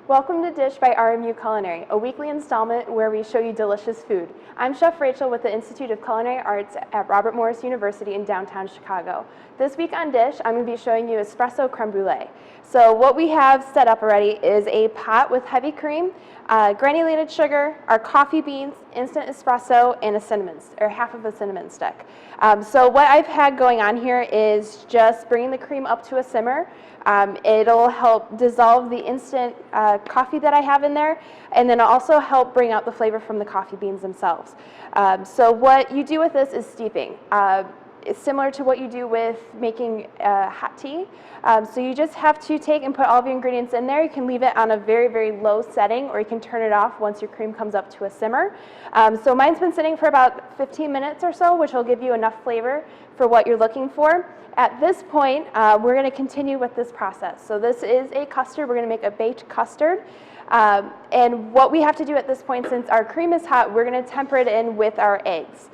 Welcome to Dish by RMU Culinary, a weekly installment where we show you delicious food. I'm Chef Rachel with the Institute of Culinary Arts at Robert Morris University in downtown Chicago. This week on Dish, I'm going to be showing you Espresso Creme Brulee. So what we have set up already is a pot with heavy cream, granulated sugar, our coffee beans, instant espresso, and half of a cinnamon stick. So what I've had going on here is just bringing the cream up to a simmer. It'll help dissolve the instant coffee that I have in there, and then also help bring out the flavor from the coffee beans themselves. So what you do with this is steeping. It's similar to what you do with making hot tea. So you just have to take and put all of your ingredients in there. You can leave it on a very, very low setting, or you can turn it off once your cream comes up to a simmer. So mine's been sitting for about 15 minutes or so, which will give you enough flavor for what you're looking for. At this point, we're going to continue with this process. So this is a custard. We're going to make a baked custard. And what we have to do at this point, since our cream is hot, we're going to temper it in with our eggs.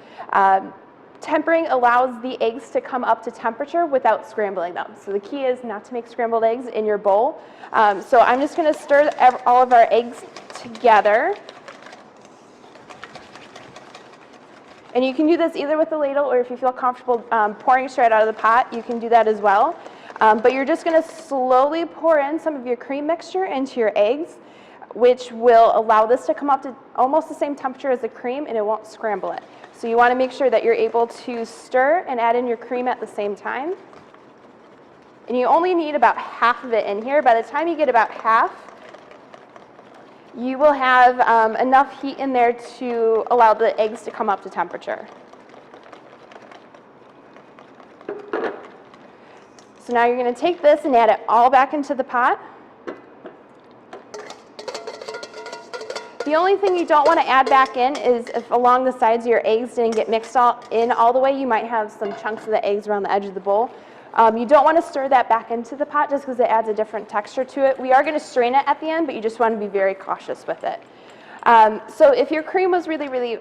Tempering allows the eggs to come up to temperature without scrambling them. So the key is not to make scrambled eggs in your bowl. So I'm just going to stir all of our eggs together. And you can do this either with a ladle, or if you feel comfortable pouring straight out of the pot, you can do that as well. But you're just going to slowly pour in some of your cream mixture into your eggs, which will allow this to come up to almost the same temperature as the cream, and it won't scramble it. So you want to make sure that you're able to stir and add in your cream at the same time. And you only need about half of it in here. By the time you get about half, you will have enough heat in there to allow the eggs to come up to temperature. So now you're going to take this and add it all back into the pot. The only thing you don't want to add back in is if along the sides of your eggs didn't get mixed in all the way, you might have some chunks of the eggs around the edge of the bowl. You don't want to stir that back into the pot just because it adds a different texture to it. We are going to strain it at the end, but you just want to be very cautious with it. So if your cream was really, really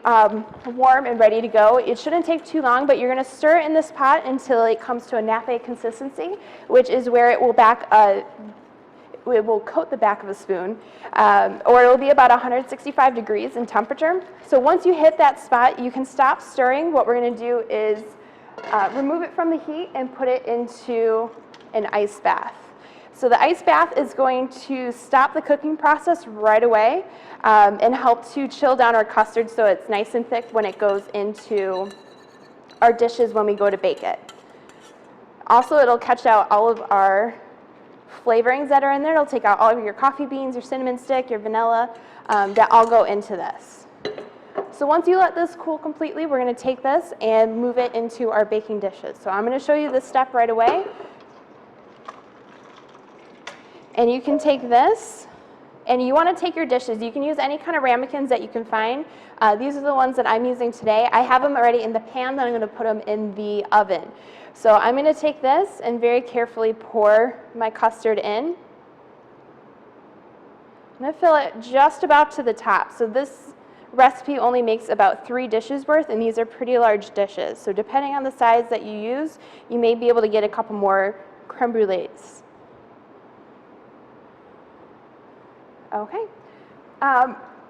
warm and ready to go, it shouldn't take too long, but you're going to stir it in this pot until it comes to a nappe consistency, which is where it will coat the back of a spoon, or it will be about 165 degrees in temperature. So once you hit that spot, you can stop stirring. What we're going to do is remove it from the heat and put it into an ice bath. So the ice bath is going to stop the cooking process right away and help to chill down our custard so it's nice and thick when it goes into our dishes when we go to bake it. Also, it'll catch out all of our flavorings that are in there. It'll take out all of your coffee beans, your cinnamon stick, your vanilla, that all go into this. So once you let this cool completely, we're going to take this and move it into our baking dishes. So I'm going to show you this step right away. And you can take this, and you want to take your dishes. You can use any kind of ramekins that you can find. These are the ones that I'm using today. I have them already in the pan, then I'm going to put them in the oven. So I'm going to take this and very carefully pour my custard in. I'm going to fill it just about to the top. So this recipe only makes about 3 dishes worth, and these are pretty large dishes. So depending on the size that you use, you may be able to get a couple more creme brulees. Okay.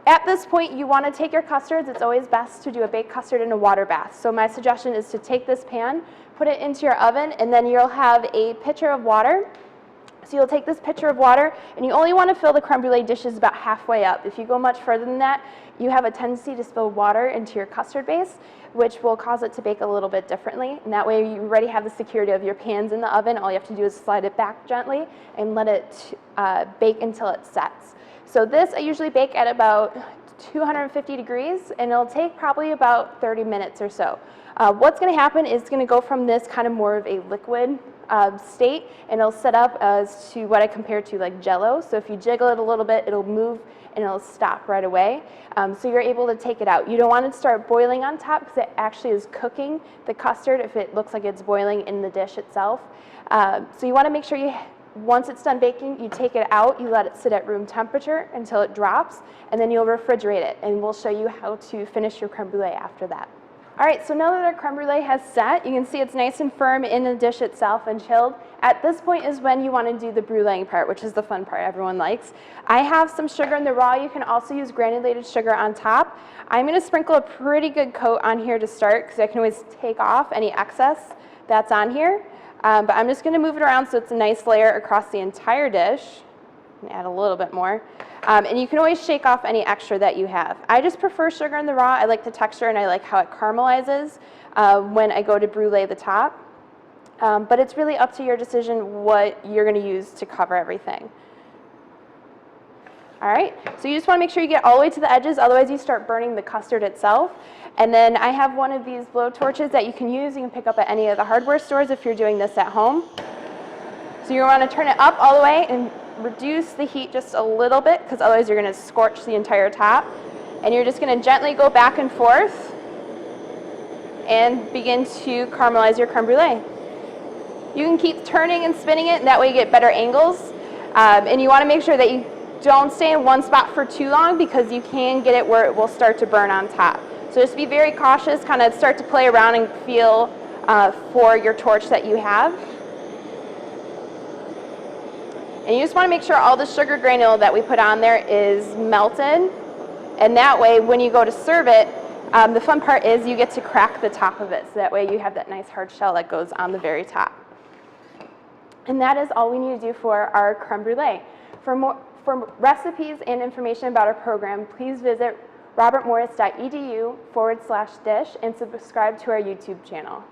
At this point, you want to take your custards. It's always best to do a baked custard in a water bath. So my suggestion is to take this pan, put it into your oven, and then you'll have a pitcher of water. So you'll take this pitcher of water, and you only want to fill the creme brulee dishes about halfway up. If you go much further than that, you have a tendency to spill water into your custard base, which will cause it to bake a little bit differently. And that way you already have the security of your pans in the oven. All you have to do is slide it back gently and let it bake until it sets. So this I usually bake at about 250 degrees, and it'll take probably about 30 minutes or so. What's going to happen is it's going to go from this kind of more of a liquid state, and it'll set up as to what I compare to like Jell-O. So if you jiggle it a little bit, it'll move and it'll stop right away. So you're able to take it out. You don't want it to start boiling on top because it actually is cooking the custard if it looks like it's boiling in the dish itself. So you want to make sure once it's done baking, you take it out, you let it sit at room temperature until it drops, and then you'll refrigerate it, and we'll show you how to finish your creme brulee after that. All right, so now that our creme brulee has set, you can see it's nice and firm in the dish itself and chilled. At this point is when you want to do the bruleeing part, which is the fun part everyone likes. I have some sugar in the raw. You can also use granulated sugar on top. I'm going to sprinkle a pretty good coat on here to start because I can always take off any excess that's on here. But I'm just going to move it around so it's a nice layer across the entire dish. And add a little bit more. And you can always shake off any extra that you have. I just prefer sugar in the raw. I like the texture and I like how it caramelizes when I go to brulee the top. But it's really up to your decision what you're going to use to cover everything. All right, so you just want to make sure you get all the way to the edges, otherwise you start burning the custard itself. And then I have one of these blow torches that you can use. You can pick up at any of the hardware stores if you're doing this at home. So you want to turn it up all the way and reduce the heat just a little bit because otherwise you're going to scorch the entire top. And you're just going to gently go back and forth and begin to caramelize your creme brulee. You can keep turning and spinning it, and that way you get better angles. And you want to make sure that you don't stay in one spot for too long because you can get it where it will start to burn on top. So just be very cautious, kind of start to play around and feel for your torch that you have. And you just want to make sure all the sugar granule that we put on there is melted. And that way, when you go to serve it, the fun part is you get to crack the top of it. So that way you have that nice hard shell that goes on the very top. And that is all we need to do for our creme brulee. For recipes and information about our program, please visit robertmorris.edu/dish and subscribe to our YouTube channel.